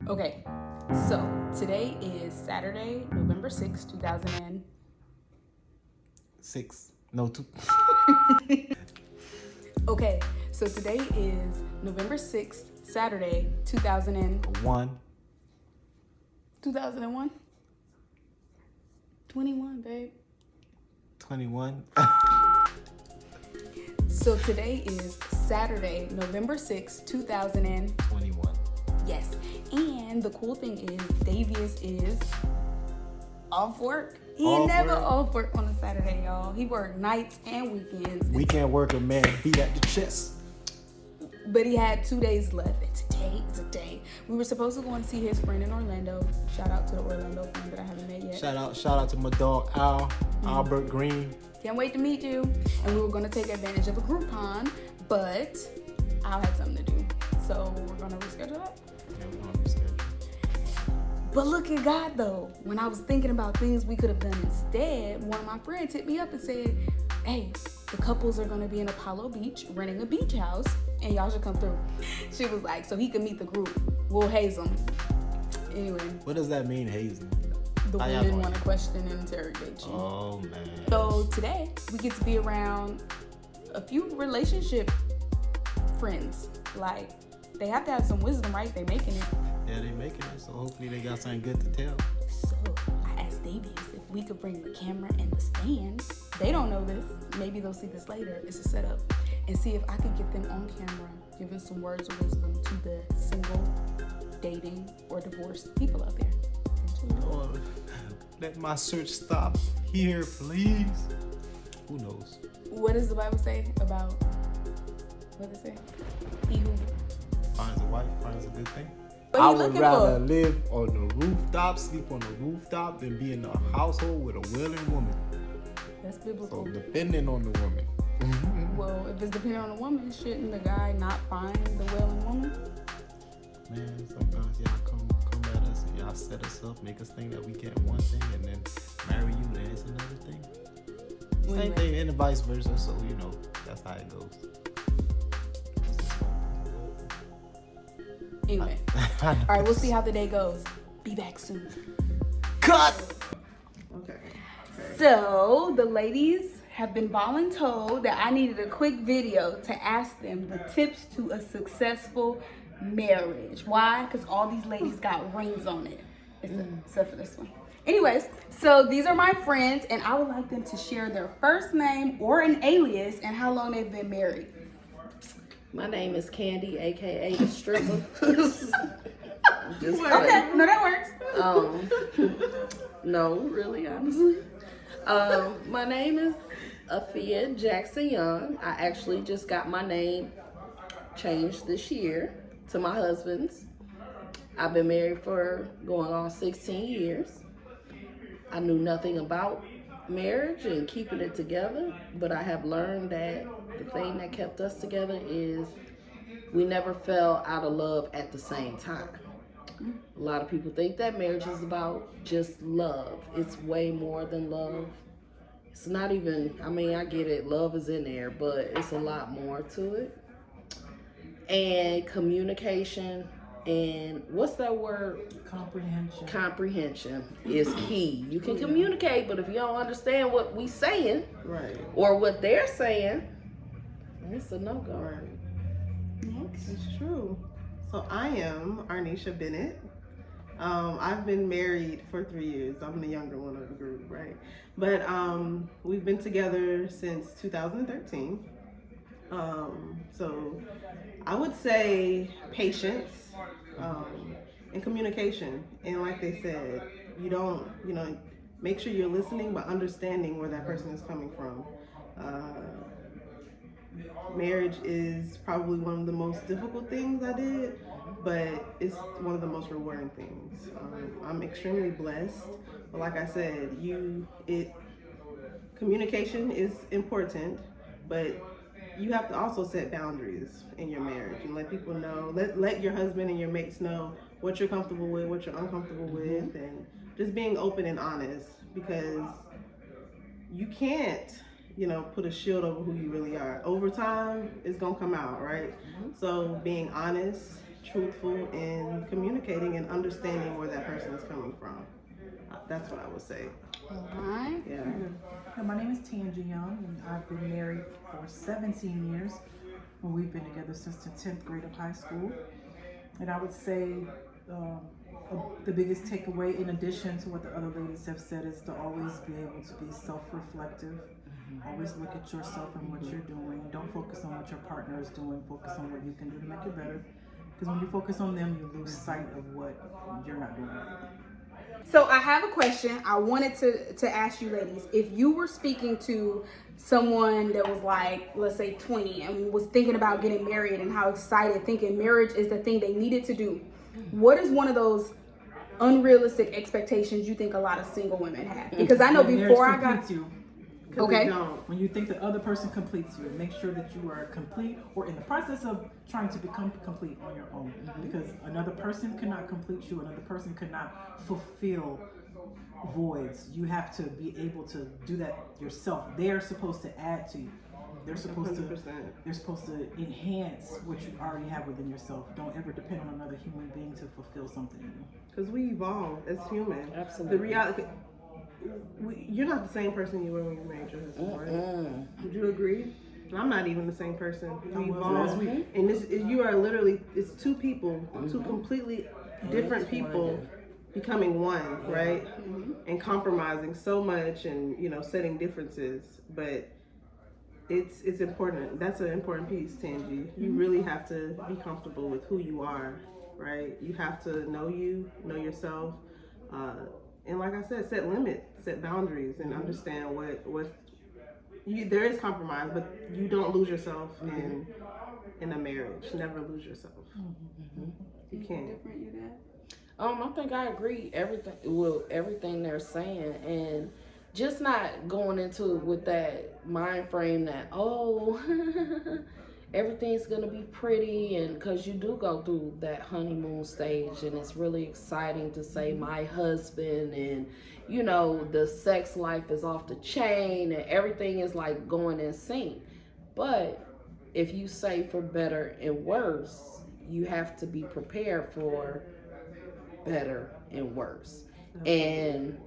Okay, so today is Saturday, November 6th, 2000. 6. No, 2. Okay, so today is November 6th, Saturday, 2001. 2001? 21, babe. 21. So today is Saturday, November 6th, 2021. Yes. And the cool thing is Davius is off work. He never off work on a Saturday, y'all. He worked nights and weekends. Weekend worker, man. Beat at the chest. But he had 2 days left. And today is a day. We were supposed to go and see his friend in Orlando. Shout out to the Orlando friend that I haven't met yet. Shout out to my dog Al, Albert Green. Can't wait to meet you. And we were going to take advantage of a Groupon, but Al had something to do. So we're going to reschedule that. Yeah, we're going to reschedule. But look at God, though. When I was thinking about things we could have done instead, one of my friends hit me up and said, hey, the couples are going to be in Apollo Beach renting a beach house, and y'all should come through. She was like, so he can meet the group. We'll haze them. Anyway. What does that mean, hazing? The women want to question and interrogate you. Oh, man. So today, we get to be around a few relationship friends. Like, they have to have some wisdom, right? They making it. Yeah, they making it, so hopefully they got something good to tell. So I asked Davius if we could bring the camera and the stand. They don't know this. Maybe they'll see this later. It's a setup. And see if I could get them on camera, giving some words of wisdom to the single, dating, or divorced people out there. Lord, let my search stop here, please. Who knows? What does the Bible say about, what does it say? He who finds a wife finds a good thing. I would rather live on the rooftop, sleep on the rooftop, than be in a household with a willing woman. That's biblical. So depending on the woman. Well, if it's depending on the woman, shouldn't the guy not find the willing woman? Man, sometimes y'all come at us and y'all set us up, make us think that we get one thing, and then marry you, and it's another thing. Same thing, and vice versa. So that's how it goes. Anyway, all right, we'll see how the day goes. Be back soon. Cut. Okay. So the ladies have been voluntold that I needed a quick video to ask them the tips to a successful marriage. Why? Because all these ladies got rings on it, except for this one. Anyways, so these are my friends, and I would like them to share their first name or an alias and how long they've been married. My name is Candy, aka the stripper. Okay, no, that works. No, really, honestly. My name is Afia Jackson Young. I actually just got my name changed this year to my husband's. I've been married for going on 16 years. I knew nothing about marriage and keeping it together, but I have learned that the thing that kept us together is we never fell out of love at the same time. A lot of people think that marriage is about just love. It's way more than love. It's not even, I get it, love is in there, but it's a lot more to it. And communication and what's that word? Comprehension is key. You can communicate, but if you don't understand what we saying, right, or what they're saying, it's a no-go. Right. It's true. So I am Arnisha Bennett. I've been married for 3 years. I'm the younger one of the group, right? But we've been together since 2013. So I would say patience and communication. And like they said, make sure you're listening, but understanding where that person is coming from. Marriage is probably one of the most difficult things I did, but it's one of the most rewarding things. I'm extremely blessed, but like I said, communication is important, but you have to also set boundaries in your marriage and let people know, let your husband and your mates know what you're comfortable with, what you're uncomfortable with, and just being open and honest, because you can't put a shield over who you really are. Over time, it's gonna come out, right? So being honest, truthful in communicating and understanding where that person is coming from. That's what I would say. Alright. Yeah. My name is Tangi Young, and I've been married for 17 years. And we've been together since the 10th grade of high school. And I would say the biggest takeaway, in addition to what the other ladies have said, is to always be able to be self-reflective. Always look at yourself and what you're doing. Don't focus on what your partner is doing. Focus on what you can do to make it better. Because when you focus on them, you lose sight of what you're not doing right. So I have a question. I wanted to ask you ladies, if you were speaking to someone that was like, let's say 20 and was thinking about getting married and how excited, thinking marriage is the thing they needed to do, what is one of those unrealistic expectations you think a lot of single women have? Because I know before I got you. Okay. When you think the other person completes you, make sure that you are complete or in the process of trying to become complete on your own. Because another person cannot complete you, another person cannot fulfill voids. You have to be able to do that yourself. They are supposed to add to you. They're supposed 100%. to enhance what you already have within yourself. Don't ever depend on another human being to fulfill something in you. Because we evolve as humans. Absolutely. The reality, you're not the same person you were when you married your husband, right? Would you agree? I'm not even the same person. We evolve, and you are literally, it's two people, two completely different people becoming one, right? And compromising so much, and setting differences, but it's important. That's an important piece, Tangi. You really have to be comfortable with who you are, right? You have to know yourself, and like I said, set limits, set boundaries, and understand what there is compromise, but you don't lose yourself in a marriage. Never lose yourself. You can't. I think I agree everything they're saying, and just not going into it with that mind frame that everything's gonna be pretty, and because you do go through that honeymoon stage, and it's really exciting to say my husband, and the sex life is off the chain, and everything is like going in sync. But if you say for better and worse, you have to be prepared for better and worse, and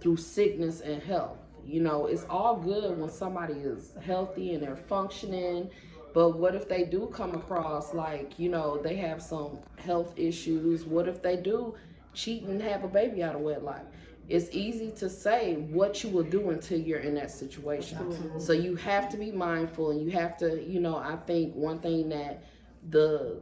through sickness and health. It's all good when somebody is healthy and they're functioning, but what if they do come across like, they have some health issues? What if they do cheat and have a baby out of wedlock? It's easy to say what you will do until you're in that situation. Absolutely. So you have to be mindful, and you have to, I think one thing that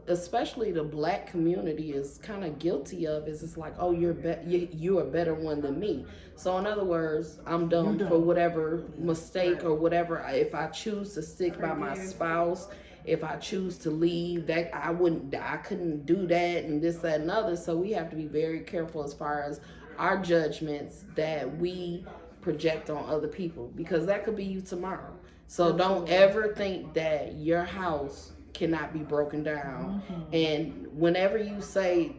especially the Black community is kind of guilty of is it's like, oh, you're a better one than me. So in other words, I'm done for whatever mistake or whatever. If I choose to stick by my spouse, if I choose to leave, that I couldn't do that, and this, that, and other. So we have to be very careful as far as our judgments that we project on other people, because that could be you tomorrow. So don't ever think that your house cannot be broken down. And whenever you say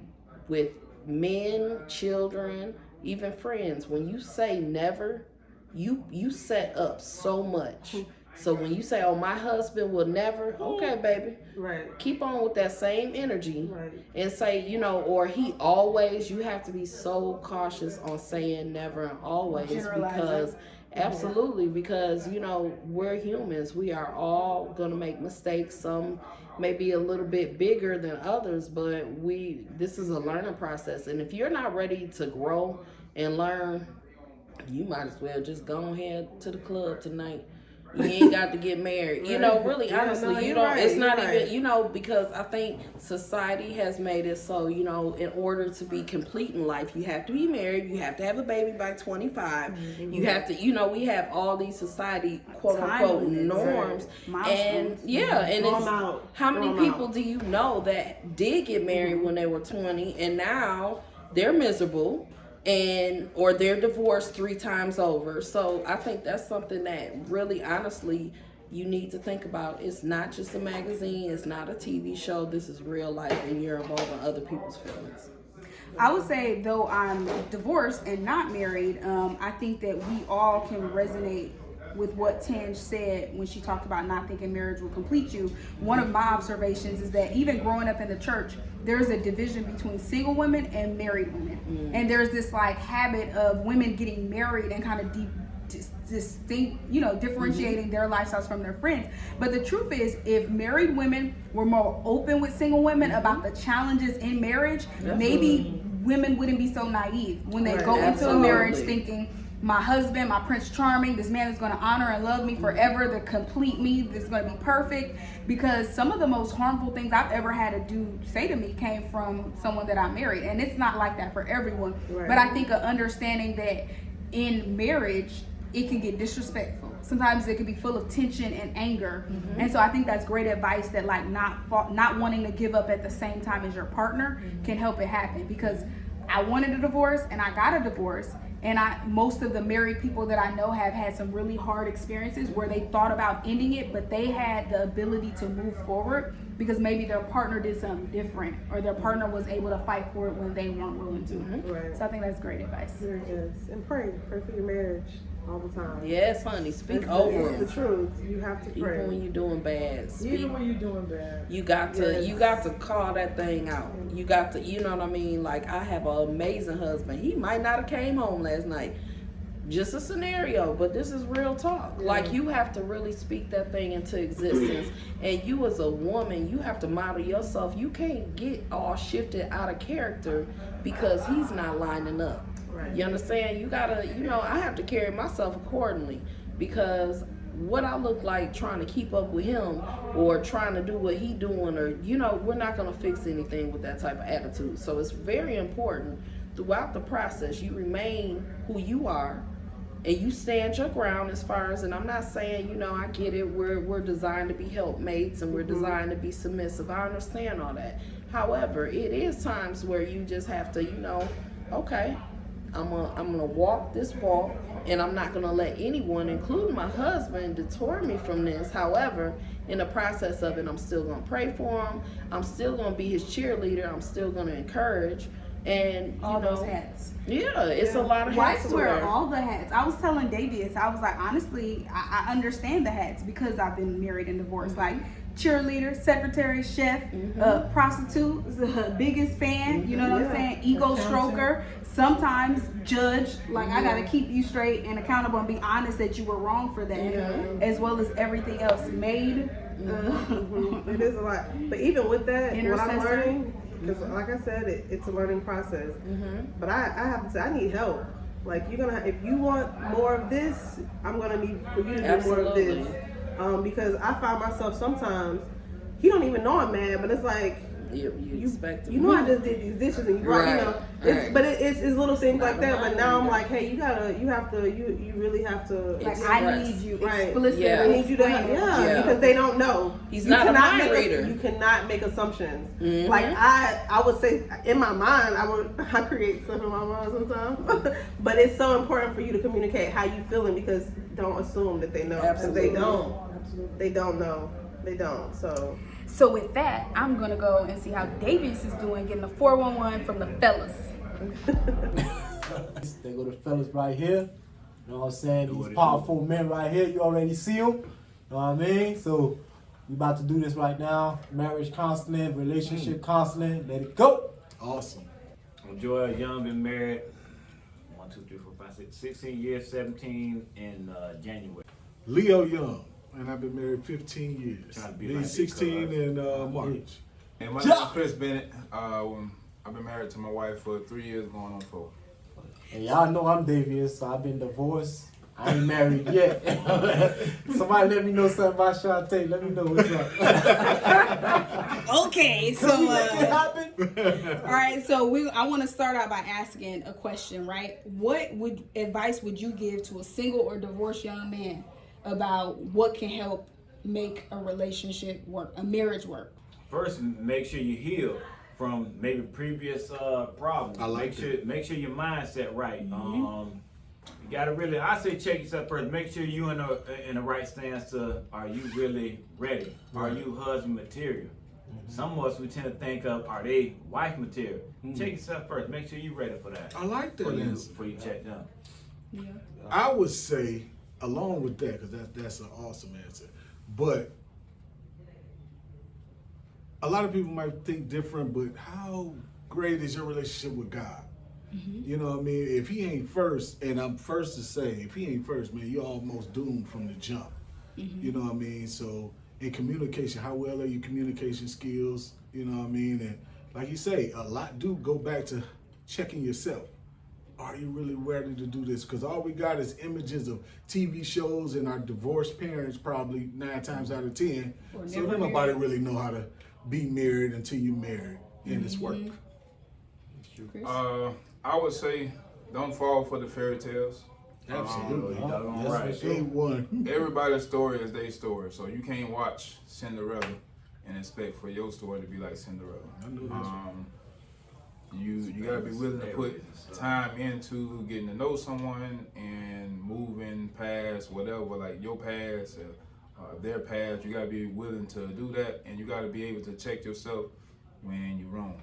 with men, children, even friends, when you say never, you set up so much. So when you say, oh, my husband will never, okay, baby, right, keep on with that same energy, right, and say, or he always. You have to be so cautious on saying never and always, because absolutely, because we're humans. We are all gonna make mistakes. Some may be a little bit bigger than others, but this is a learning process. And if you're not ready to grow and learn, you might as well just go ahead to the club tonight. You ain't got to get married. Really, honestly, you don't. Right, it's not even, because I think society has made it so, in order to be complete in life, you have to be married. You have to have a baby by 25. You have to, we have all these society quote unquote norms, and and it's how many people do you know that did get married when they were 20 and now they're miserable? Or they're divorced 3 times over. So I think that's something that really, honestly, you need to think about. It's not just a magazine. It's not a TV show. This is real life, and you're involving other people's feelings. I would say, though I'm divorced and not married, I think that we all can resonate with what Tange said when she talked about not thinking marriage will complete you. One of my observations is that even growing up in the church, there's a division between single women and married women. And there's this like habit of women getting married and kind of distinct, differentiating their lifestyles from their friends. But the truth is, if married women were more open with single women about the challenges in marriage, maybe women wouldn't be so naive when they go into a marriage thinking, my husband, my Prince Charming, this man is going to honor and love me forever, to complete me, this is going to be perfect. Because some of the most harmful things I've ever had to say to me came from someone that I married. And it's not like that for everyone. Right. But I think an understanding that in marriage, it can get disrespectful. Sometimes it can be full of tension and anger. And so I think that's great advice, that like not wanting to give up at the same time as your partner can help it happen. Because I wanted a divorce and I got a divorce. And most of the married people that I know have had some really hard experiences where they thought about ending it, but they had the ability to move forward because maybe their partner did something different, or their partner was able to fight for it when they weren't willing to. Right. So I think that's great advice. Yes. And pray for your marriage all the time. Yes, honey. Speak over it. The truth. You have to pray. Even when you're doing bad. Even when you're doing bad. You got to call that thing out. You got to, you know what I mean? Like, I have an amazing husband. He might not have came home last night. Just a scenario, but this is real talk. Like, you have to really speak that thing into existence. And you as a woman, you have to model yourself. You can't get all shifted out of character because he's not lining up. Right. You understand? You gotta, I have to carry myself accordingly, because what I look like trying to keep up with him or trying to do what he doing, or, we're not gonna fix anything with that type of attitude. So it's very important throughout the process you remain who you are, and you stand your ground as far as, and I'm not saying, I get it, we're designed to be helpmates and we're designed to be submissive. I understand all that. However, it is times where you just have to, okay, I'm gonna walk this walk, and I'm not gonna let anyone, including my husband, deter me from this. However, in the process of it, I'm still gonna pray for him. I'm still gonna be his cheerleader. I'm still gonna encourage. And all those hats. Yeah, it's a lot of hats. Wives wear all the hats. I was telling Davius, I was like, honestly, I understand the hats because I've been married and divorced. Like cheerleader, secretary, chef, prostitute, biggest fan, you know what I'm saying? Ego stroker, sometimes judge. Like, I gotta keep you straight and accountable and be honest that you were wrong for that, as well as everything else. Maid. It is a lot. But even with that, what I'm learning, because like I said, it's a learning process. But I have to say, I need help. Like, if you want more of this, I'm gonna need for you to do more of this. Because I find myself sometimes, he don't even know I'm mad, but it's like, you expect him. I just did these dishes and but it's little things like that. But now I'm like, hey, you really have to. Like, I need you explicitly. I need you to, because they don't know. He's not a mind reader. You cannot make assumptions. Like I would say in my mind, I create stuff in my mind sometimes. But it's so important for you to communicate how you feeling, because don't assume that they know. Absolutely. They don't. They don't know. They don't. So with that, I'm gonna go and see how Davius is doing, getting a 411 from the fellas. They go the fellas right here. You know what I'm saying? These powerful men right here. You already see them. You know what I mean? So we about to do this right now. Marriage counseling, relationship counseling. Let it go. Awesome. I'm Joel Young, been married 1, 2, 3, 4, 5, 6, 16 years, 17 in January. Leo Young, and I've been married 15 years. He's 16 in March. And my name is Chris Bennett. I've been married to my wife for 3 years, going on 4. And y'all know I'm Davius, so I've been divorced. I ain't married yet. Somebody let me know something about Shantae. Let me know what's up. Okay, so make it happen? All right, so I want to start out by asking a question, right? What advice would you give to a single or divorced young man about what can help make a relationship work, a marriage work? First, make sure you heal from maybe previous problems. Make sure your mindset right. You gotta really, I say, check yourself first. Make sure you in the right stance to, are you really ready? Are you husband material? Some of us, we tend to think of, are they wife material? Check yourself first. Make sure you're ready for that. I like that answer. Before you check them. Yeah. I would say, along with that, because that's an awesome answer, but a lot of people might think different, but how great is your relationship with God? You know what I mean? If he ain't first, and I'm first to say, if he ain't first, man, you're almost doomed from the jump. You know what I mean? So in communication, how well are your communication skills? You know what I mean? And like you say, a lot do go back to checking yourself. Are you really ready to do this? Because all we got is images of TV shows and our divorced parents probably 9 times out of 10. So don't nobody really know how to be married until you're married. And it's work. I would say don't fall for the fairy tales. Absolutely. Right. A1. Everybody's story is their story, so you can't watch Cinderella and expect for your story to be like Cinderella. You gotta be willing to put time into getting to know someone and moving past whatever, like your past, their past. You gotta be willing to do that, and you gotta be able to check yourself when you're wrong.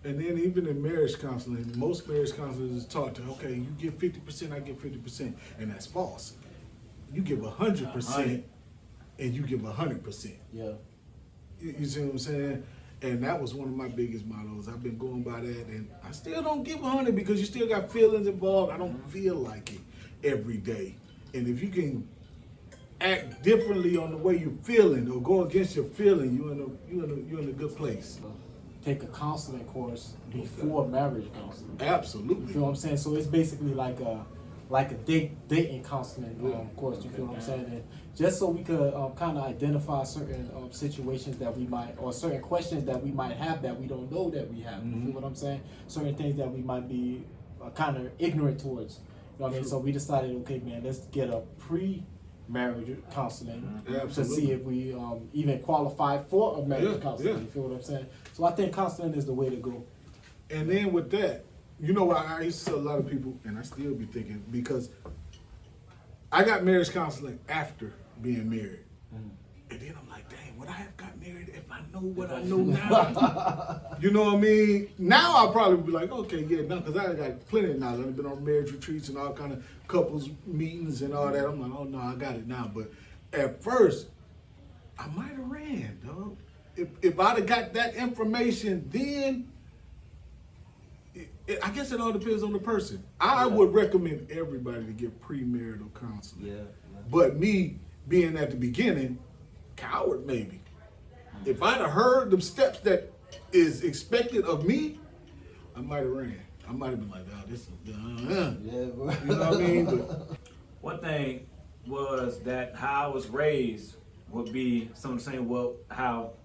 And then even in marriage counseling, most marriage counselors is taught to, okay, you give 50%, I give 50%. And that's false. You give 100% and you give 100%. Yeah. You see what I'm saying? And that was one of my biggest mottos. I've been going by that, and I still don't give 100 because you still got feelings involved. I don't feel like it every day. And if you can act differently on the way you're feeling or go against your feeling, you're in a good place. Take a counseling course before marriage counseling. Absolutely. You feel what I'm saying? So it's basically like a dating counseling course. You feel what I'm saying? And just so we could kind of identify certain situations that we might, or certain questions that we might have that we don't know that we have. You feel what I'm saying? Certain things that we might be kind of ignorant towards. You know what I mean? So we decided, okay, man, let's get a pre-marriage counseling to see if we even qualify for a marriage counseling. You feel what I'm saying? So I think counseling is the way to go. And then with that, you know, I used to tell a lot of people, and I still be thinking, because I got marriage counseling after being married. And then I'm like, dang, would I have got married if I know what I know now? You know what I mean? Now I'll probably be like, okay, yeah, no, because I got plenty of knowledge. I've been on marriage retreats and all kind of couples meetings and all that. I'm like, oh no, I got it now. But at first, I might have ran, dog. If I'd have got that information then, I guess it all depends on the person. I would recommend everybody to get premarital counseling. But me being at the beginning, coward maybe. If I'd have heard the steps that is expected of me, I might have ran. I might have been like, oh, this is you know what I mean? But one thing was that how I was raised would be some of the same. Well, what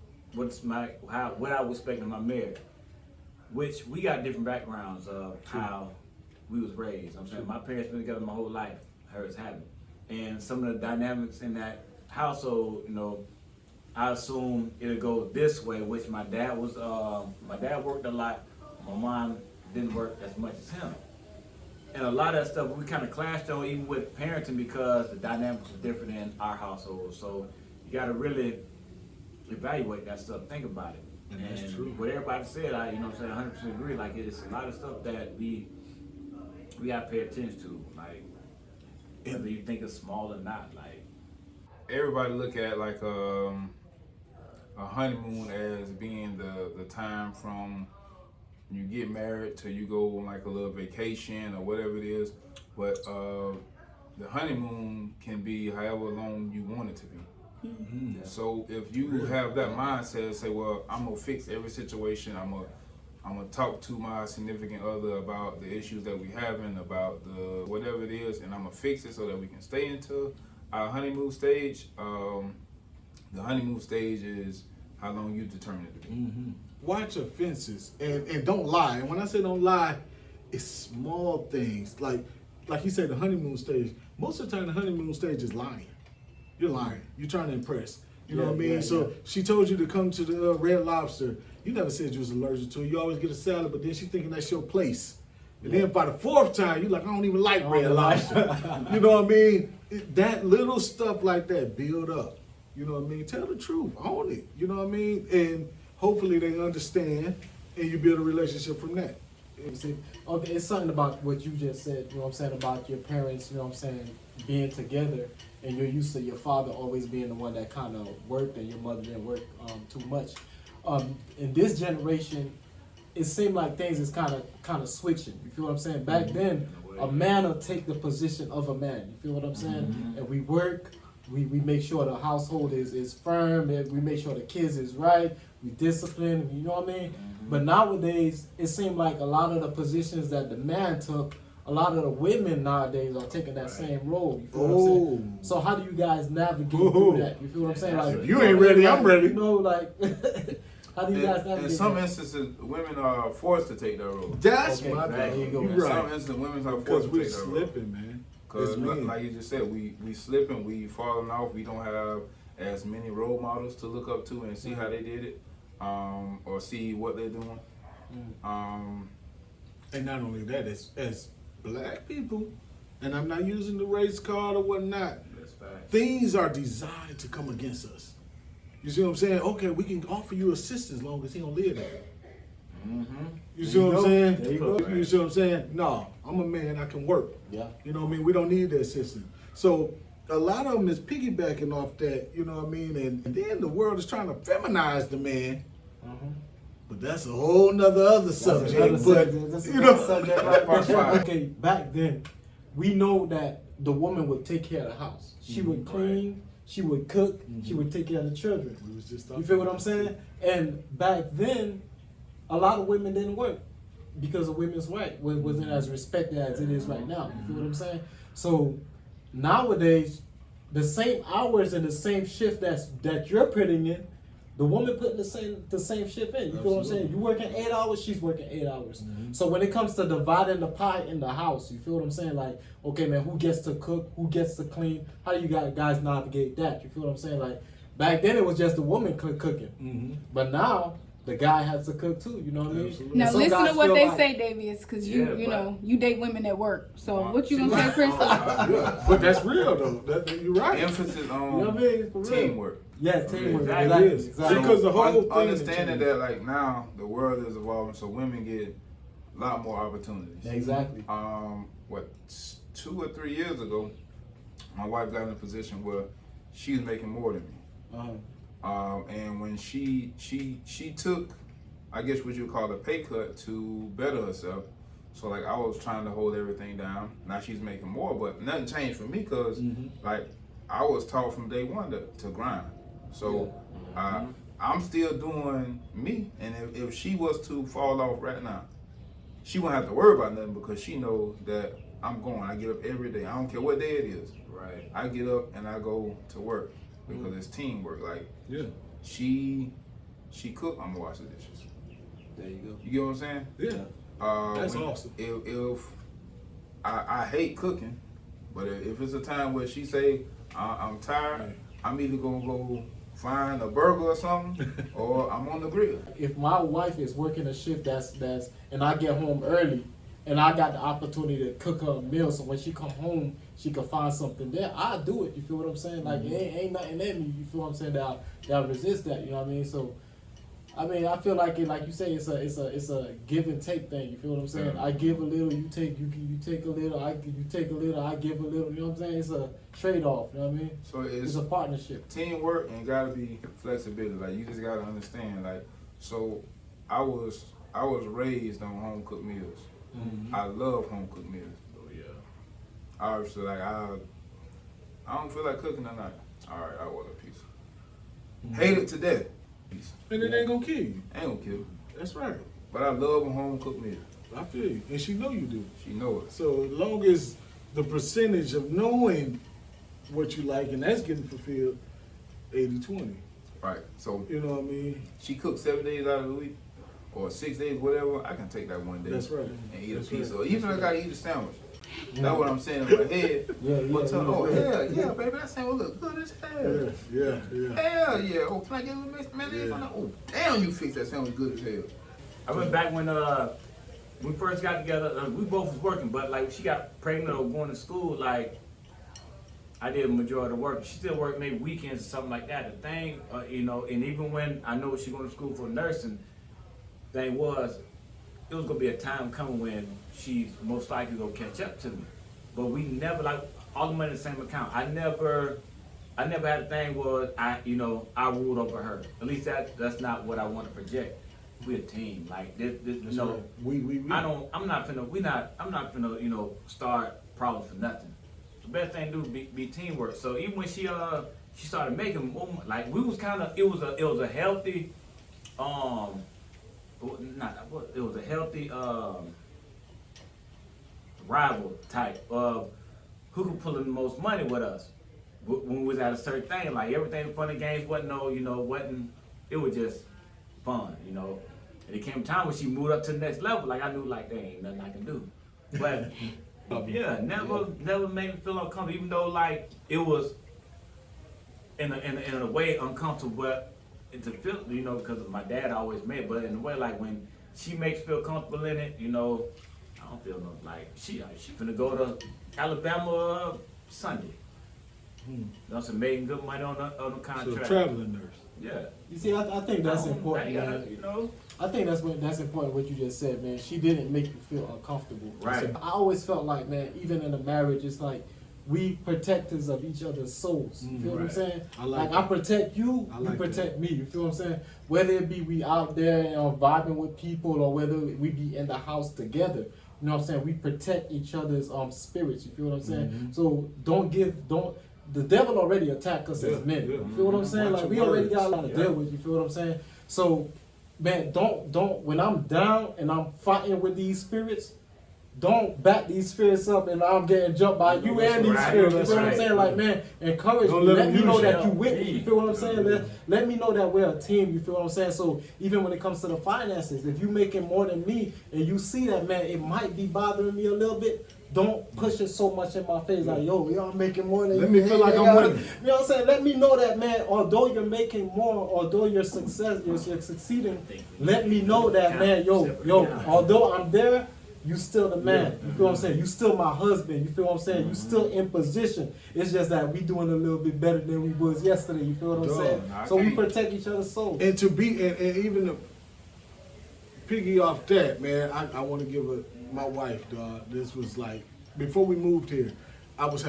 I was expecting of my marriage, which we got different backgrounds of how we was raised. I'm saying my parents been together my whole life, hers haven't, and some of the dynamics in that household, you know, I assume it'll go this way. Which my dad worked a lot. My mom didn't work as much as him, and a lot of that stuff we kind of clashed on, even with parenting, because the dynamics are different in our household. So you got to really evaluate that stuff. Think about it. And that's true. What everybody said, I 100% agree. Like, it's a lot of stuff that we gotta pay attention to. Like, whether you think it's small or not. Like, Everybody look at like a honeymoon as being the time from you get married till you go on like a little vacation or whatever it is. But the honeymoon can be however long you want it to be. So if you have that mindset, say, well, I'm gonna fix every situation. I'm gonna talk to my significant other about the issues that we having, about the whatever it is, and I'm gonna fix it so that we can stay into our honeymoon stage. The honeymoon stage is how long you determine it to be. watch offenses and don't lie. And when I say don't lie, it's small things. Like you said, the honeymoon stage. Most of the time, the honeymoon stage is lying. You're lying. You're trying to impress. You know what I mean? So she told you to come to the Red Lobster. You never said you was allergic to it. You always get a salad, but then she thinking that's your place. And then by the fourth time, you're like, I don't even like Red Lobster. You know what I mean? That little stuff like that build up. You know what I mean? Tell the truth. Own it. You know what I mean? And hopefully they understand, and you build a relationship from that. See, okay, it's something about what you just said, you know what I'm saying, about your parents, you know what I'm saying, being together, and you're used to your father always being the one that kind of worked and your mother didn't work too much. in this generation, it seemed like things is kind of switching. You feel what I'm saying? Back then, a man will take the position of a man. You feel what I'm saying? And we work. We make sure the household is firm. And we make sure the kids is right. We discipline. You know what I mean? But nowadays, it seemed like a lot of the positions that the man took, a lot of the women nowadays are taking that same role. You feel what I'm saying? So how do you guys navigate through that? You feel what I'm saying? Like, If you ain't ready, I'm ready. You know, like, how do you guys navigate? In some that? instances, women are forced to take that role. That's Okay, my there you bad. go. You In some right. instances, women are Because forced to we take that role. slipping, man. Because It's me. like you just said, we slipping, we falling off. We don't have as many role models to look up to and see how they did it, or see what they're doing. And not only that, as black people, and I'm not using the race card or whatnot, things are designed to come against us. You see what I'm saying? Okay, we can offer you assistance as long as he don't live there. You see what I'm saying? There you go. You see what I'm saying? No, I'm a man, I can work. Yeah. You know what I mean? We don't need the assistance. So a lot of them is piggybacking off that, you know what I mean? And then the world is trying to feminize the man. But that's a whole nother other subject. That's you another know, subject right there. Okay, back then, we know that the woman would take care of the house. She would clean, she would cook, she would take care of the children. we was just You talking feel what about I'm saying? And back then, a lot of women didn't work because of women's right wasn't as respected as it is right now. You feel what I'm saying? So nowadays, the same hours and the same shift that you're putting in, the woman putting the same shift in. You feel what I'm saying? You working 8 hours, she's working 8 hours. So when it comes to dividing the pie in the house, you feel what I'm saying? Like, okay, man, who gets to cook? Who gets to clean? How do you guys navigate that? You feel what I'm saying? Like, back then it was just the woman cooking, but now the guy has to cook too. You know what I mean? Absolutely. Now And some listen guys to what feel they like- say, Davies, because you Yeah, know you date women at work. So what you gonna say, Chris? Yeah, but that's real though. You're right. Emphasis on You know what I mean? For real. teamwork. Yes, teamwork. Exactly. Exactly. Because the whole thing understanding has that like now the world is evolving, so women get a lot more opportunities. Exactly. What 2 or 3 years ago, my wife got in a position where she's making more than me. And when she took, I guess what you call a pay cut to better herself. So like I was trying to hold everything down. Now she's making more, but nothing changed for me because like I was taught from day one to grind. So I'm still doing me, and if she was to fall off right now, she won't have to worry about nothing because she knows that I'm going. I get up every day. I don't care what day it is. Right. I get up and I go to work because it's teamwork. Like Yeah. she cook, I'm gonna wash the dishes. There you go. You get what I'm saying? Yeah. That's awesome. If I hate cooking, but if it's a time where she say I'm tired, I'm either gonna go find a burger or something, or I'm on the grill. If my wife is working a shift that's and I get home early and I got the opportunity to cook her a meal so when she come home she can find something there, I do it. You feel what I'm saying? Like it ain't nothing in me, you feel what I'm saying, that resist that, you know what I mean? So I mean, I feel like it, like you say, it's a give and take thing. You feel what I'm saying? I give a little, you take a little, you take a little, I give a little. You know what I'm saying? It's a trade off. You know what I mean? So It's a partnership. teamwork and gotta be flexibility. Like you just gotta understand. Like so, I was raised on home cooked meals. I love home cooked meals. Oh yeah. Obviously, like I don't feel like cooking tonight. All right, I order a pizza. Hate it to death. Pizza. And it ain't gonna kill you. Ain't gonna kill me. That's right. But I love a home cooked meal. I feel you. And she know you do. She know it. So as long as the percentage of knowing what you like and that's getting fulfilled, 80-20. Right. So You know what I mean? she cooks 7 days out of the week, or 6 days, whatever. I can take that one day. That's right. And eat That's a pizza, right. or even if I gotta eat a sandwich. That's what I'm saying in my head. But oh yeah, baby, that sandwich look good as hell. Yeah. Hell yeah. Oh, can I get a little mayonnaise on that? Oh, damn, you fix that sandwich good as hell. I went back when we first got together. We both was working, but like she got pregnant or going to school, like I did a majority of the work. She still worked maybe weekends or something like that. The thing, you know, and even when I know she going to school for nursing, thing was, it was gonna be a time coming when she's most likely gonna catch up to me. But we never, like, all the money in the same account. I never I never had a thing where I ruled over her. At least that's not what I want to project. We're a team. Like this That's right. We. I'm not finna, start problems for nothing. The best thing to do is be teamwork. So even when she started making more, like we was kind of, it was a healthy, rival type of who could pull in the most money with us. When we was at a certain thing, like everything fun and games wasn't it was just fun, And it came a time when she moved up to the next level, like I knew like there ain't nothing I can do. But yeah, never made me feel uncomfortable, even though like it was in a way uncomfortable, but to feel, because my dad always made, but in a way like when she makes me feel comfortable in it, I don't feel no like she finna go to Alabama Sunday. That's making good money on the contract. So traveling nurse. Yeah. You see, I think that's important, man. I think that's important what you just said, man. She didn't make you feel uncomfortable. Right. So I always felt like, man, even in a marriage, it's like we protectors of each other's souls. You feel what I'm saying? I protect you, you protect me. You feel what I'm saying? Whether it be we out there, vibing with people, or whether we be in the house together. You know what I'm saying? We protect each other's spirits. You feel what I'm saying? So the devil already attacked us as men. You feel what I'm saying? Like we already got a lot to deal with. You feel what I'm saying? So, man, don't when I'm down and I'm fighting with these spirits, don't back these spirits up and I'm getting jumped by you and these spirits. You feel what I'm saying? Like, man, encourage me. Let me know that you with me. You feel what I'm saying? Let me know that we're a team. You feel what I'm saying? So even when it comes to the finances, if you making more than me and you see that, man, it might be bothering me a little bit. Don't push it so much in my face, like, yo, y'all making more than Let me feel like I'm winning. You know what I'm saying? Let me know that, man, although you're making more, although you're succeeding, let me know that, man, although I'm there, you still the man. You feel what I'm saying? You still my husband. You feel what I'm saying? You still in position. It's just that we doing a little bit better than we was yesterday. You feel what I'm saying? So we protect each other's souls. And to be, and even to piggy off that, man, I want to give my wife, dog. This was like, before we moved here, I was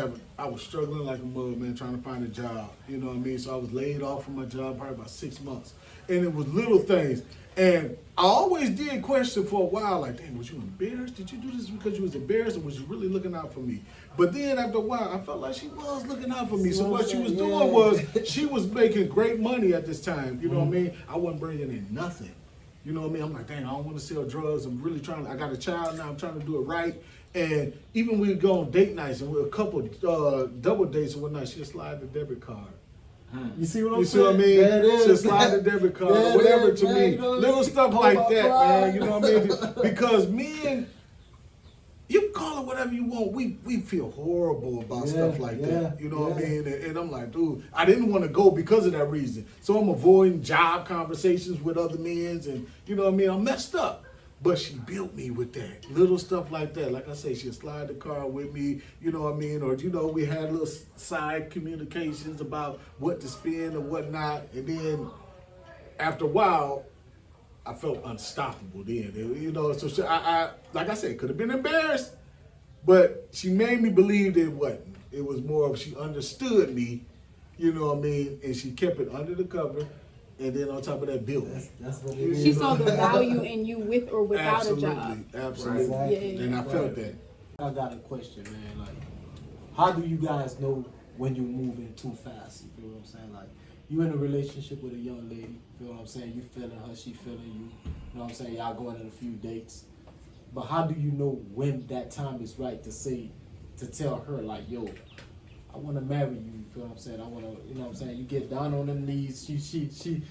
struggling like a mug, man, trying to find a job. You know what I mean? So I was laid off from my job probably about 6 months. And it was little things. And I always did question for a while, like, dang, was you embarrassed? Did you do this because you was embarrassed, or was you really looking out for me? But then after a while, I felt like she was looking out for me. So what she was doing was, she was making great money at this time. You know what I mean? I wasn't bringing in nothing. You know what I mean? I'm like, dang, I don't want to sell drugs. I'm really I got a child now. I'm trying to do it right. And even we go on date nights, and we're a couple double dates and whatnot, she'll slide the debit card. You see what I'm saying? You see what I mean? She'll slide the debit card or whatever to me. Little stuff like that, man. You know what I mean? Because men, you can call it whatever you want. We feel horrible about stuff like that. You know what I mean? And I'm like, dude, I didn't want to go because of that reason. So I'm avoiding job conversations with other men, and you know what I mean? I'm messed up. But she built me with that. Little stuff like that. Like I say, she'll slide the car with me, you know what I mean? Or, we had little side communications about what to spend or whatnot. And then after a while, I felt unstoppable then. So I like I said, could have been embarrassed, but she made me believe that it wasn't. It was more of she understood me, you know what I mean? And she kept it under the cover. And then on top of that, built me. That's what it is. She saw the value in you with or without a job. Absolutely. Right. And I felt that. I got a question, man. Like, how do you guys know when you're moving too fast? You feel what I'm saying? Like, you in a relationship with a young lady. You feel what I'm saying? You feeling her, she feeling you. You know what I'm saying? Y'all going on a few dates. But how do you know when that time is right to tell her, like, yo, I want to marry you. You feel what I'm saying? I want to, you know what I'm saying? You get down on them knees. The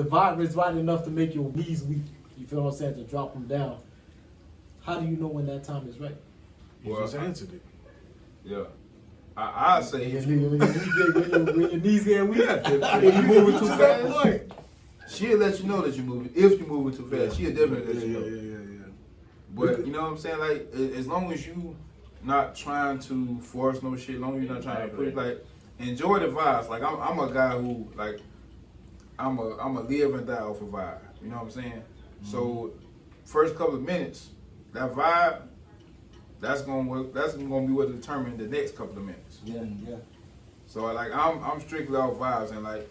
vibe is right enough to make your knees weak. You feel what I'm saying? To drop them down. How do you know when that time is right? You just answered it. Yeah. I say when your knees get weak. if you moving too To that fast, point. she'll let you know that you're moving. If you're moving too fast, she'll definitely let you know. Yeah. But you know what I'm saying? Like, as long as you not trying to force no shit, as long as you're not trying to push, like, enjoy the vibes. Like, I'm a guy who, like, I'm a live and die off a vibe. You know what I'm saying? Mm-hmm. So, first couple of minutes, that vibe, that's gonna work. That's gonna be what determines the next couple of minutes. Yeah. So like I'm strictly off vibes, and like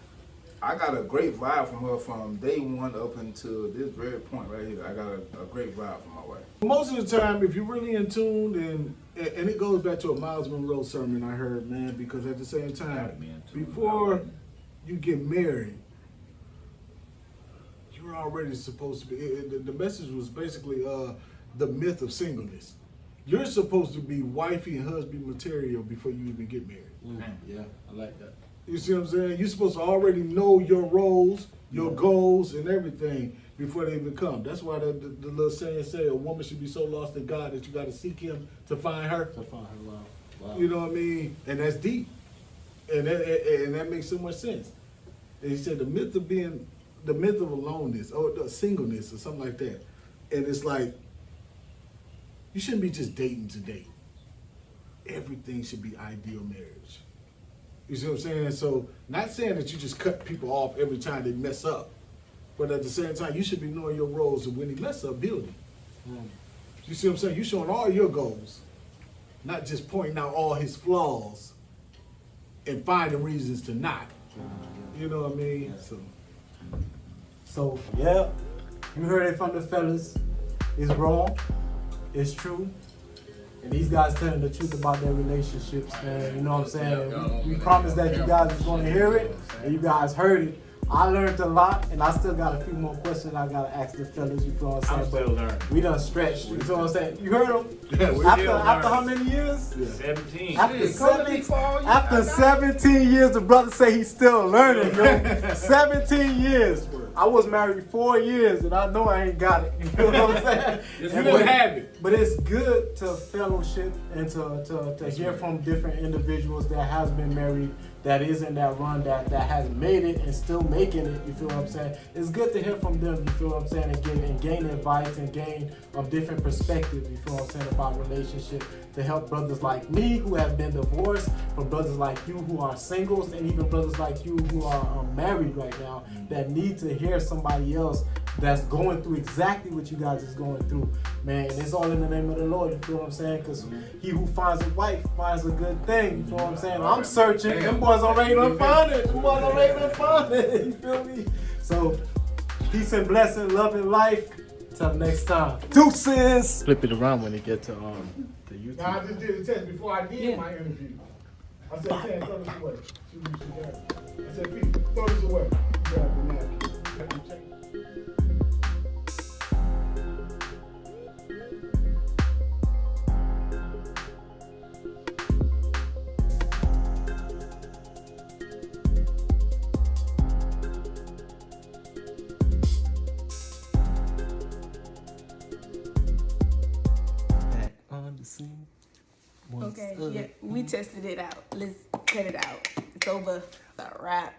I got a great vibe from her from day one up until this very point right here. I got a great vibe from my wife. Most of the time, if you're really in tune, and it goes back to a Miles Monroe sermon I heard, man, because at the same time, before you get married, you're already supposed to be, the message was basically the myth of singleness. You're supposed to be wifey and husband material before you even get married. Yeah, I like that. You see what I'm saying? You're supposed to already know your roles, your goals, and everything before they even come. That's why the little saying say a woman should be so lost in God that you got to seek Him to find her. To find her, wow. You know what I mean? And that's deep, and that makes so much sense. And he said the myth of aloneness or the singleness or something like that, and it's like you shouldn't be just dating to date. Everything should be ideal marriage. You see what I'm saying? So, not saying that you just cut people off every time they mess up, but at the same time, you should be knowing your roles, and when they mess up, building. You see what I'm saying? You showing all your goals, not just pointing out all his flaws and finding reasons to not. You know what I mean? So yeah, you heard it from the fellas. It's wrong. It's true. And these guys telling the truth about their relationships, man. You know what I'm saying? We promised that you guys was going to hear it, and you guys heard it. I learned a lot, and I still got a few more questions I got to ask the fellas, you feel what I'm saying? I'm still learning. We done stretched, you know what I'm saying? You heard them? Yeah, we After how many years? 17. After 17 years, the brother say he's still learning, yo. 17 years. I was married 4 years, and I know I ain't got it. You know what I'm saying? You didn't have it. But it's good to fellowship and to hear from different individuals that has been married, that is in that run, that has made it and still making it. You feel what I'm saying? It's good to hear from them. You feel what I'm saying? And gain advice and gain different perspective. You feel what I'm saying about relationship, to help brothers like me who have been divorced, from brothers like you who are singles, and even brothers like you who are married right now that need to hear somebody else that's going through exactly what you guys is going through, man. And it's all in the name of the Lord, you feel what I'm saying? Because he who finds a wife finds a good thing, you feel what I'm saying? I'm searching, them boys already done found it, them boys already done found it, you feel me? So, peace and blessing, love and life. Till next time. Deuces! Flip it around when it get to YouTube. Now, I just did a test before I did my interview. I said, 10, throw this away. I said, Pete, throw this away. You got the napkin. Okay, yeah, we tested it out. Let's cut it out. It's over. It's a wrap.